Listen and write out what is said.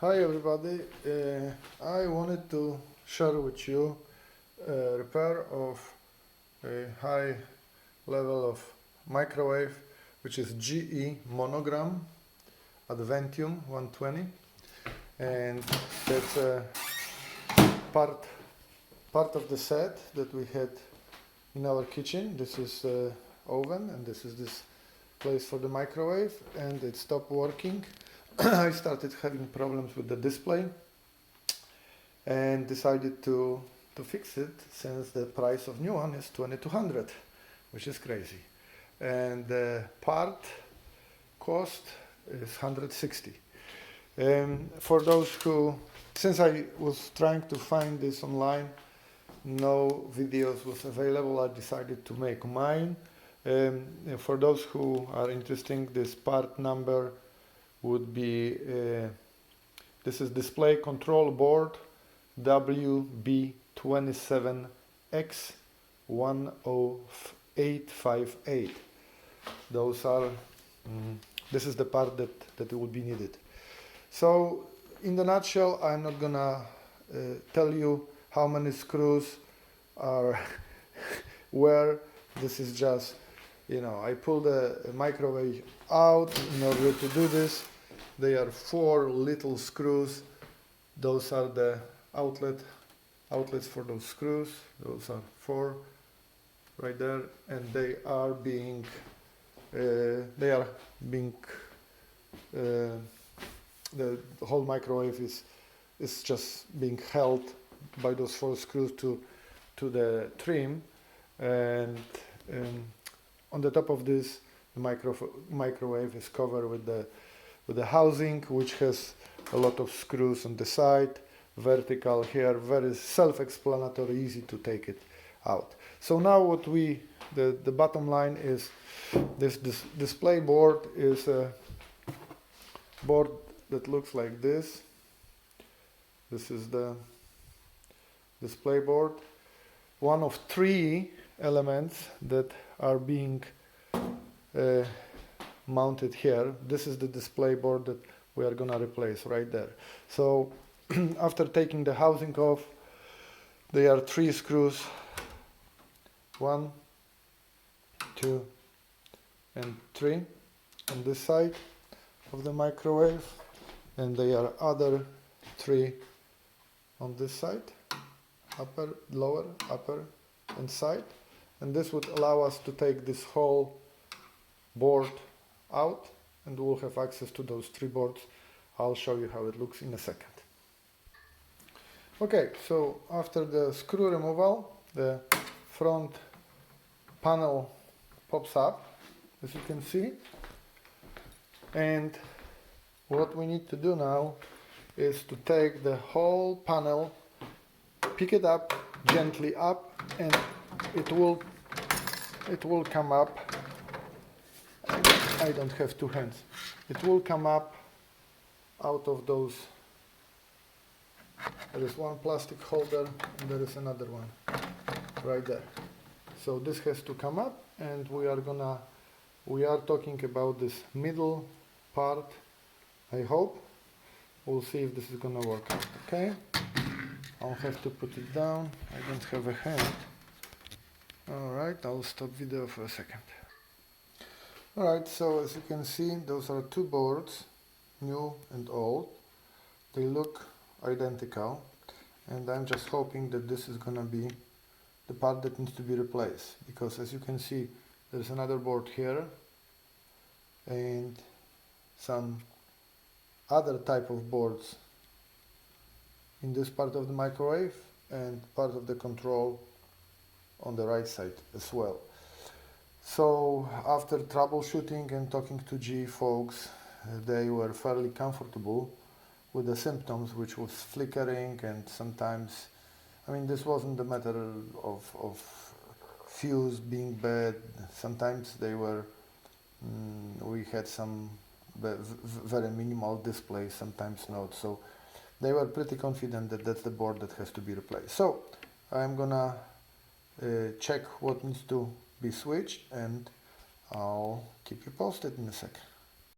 Hi everybody, I wanted to share with you a repair of a high level of microwave, which is GE Monogram Adventium120, and that's a part of the set that we had in our kitchen. This is the oven and this is this place for the microwave, and it stopped working. I started having problems with the display and decided to fix it, since the price of new one is 2200, which is crazy, and the part cost is 160. For those who, since I was trying to find this online, no videos was available, I decided to make mine. For those who are interested, this part number would be, this is display control board WB27X10858. Those are, this is the part that will be needed. So in the nutshell, I'm not gonna tell you how many screws are where. This is just, I pull the microwave out in order to do this. They are 4 little screws. Those are the outlets for those screws. Those are 4 right there, and the whole microwave is just being held by those 4 screws to the trim, and on the top of this, the microwave is covered with the housing, which has a lot of screws on the side, vertical here, very self-explanatory, easy to take it out. So now what the bottom line is, this display board is a board that looks like this. This is the display board, one of 3 elements that are being mounted here. This is the display board that we are gonna replace right there. So after taking the housing off, there are 3 screws, 1, 2, and 3 on this side of the microwave, and there are other 3 on this side, upper, lower, upper, and side. And this would allow us to take this whole board out, and we'll have access to those 3 boards. I'll show you how it looks in a second. Okay, so after the screw removal, the front panel pops up, as you can see. And what we need to do now is to take the whole panel, pick it up, gently up, and it will come up. I don't have 2 hands. It will come up out of those. There is one plastic holder and there is another one right there. So this has to come up, and we are talking about this middle part. I hope. We'll see if this is gonna work out. Okay, I'll have to put it down. I don't have a hand. Alright, I'll stop video for a second. Alright, so as you can see, those are 2 boards, new and old. They look identical, and I'm just hoping that this is gonna be the part that needs to be replaced, because as you can see, there's another board here and some other type of boards in this part of the microwave and part of the control on the right side as well. So after troubleshooting and talking to GE folks, they were fairly comfortable with the symptoms, which was flickering, and sometimes, this wasn't the matter of fuse being bad. Sometimes they were, we had some very minimal display, sometimes not. So they were pretty confident that that's the board that has to be replaced. So I'm gonna check what needs to be switched, and I'll keep you posted in a second.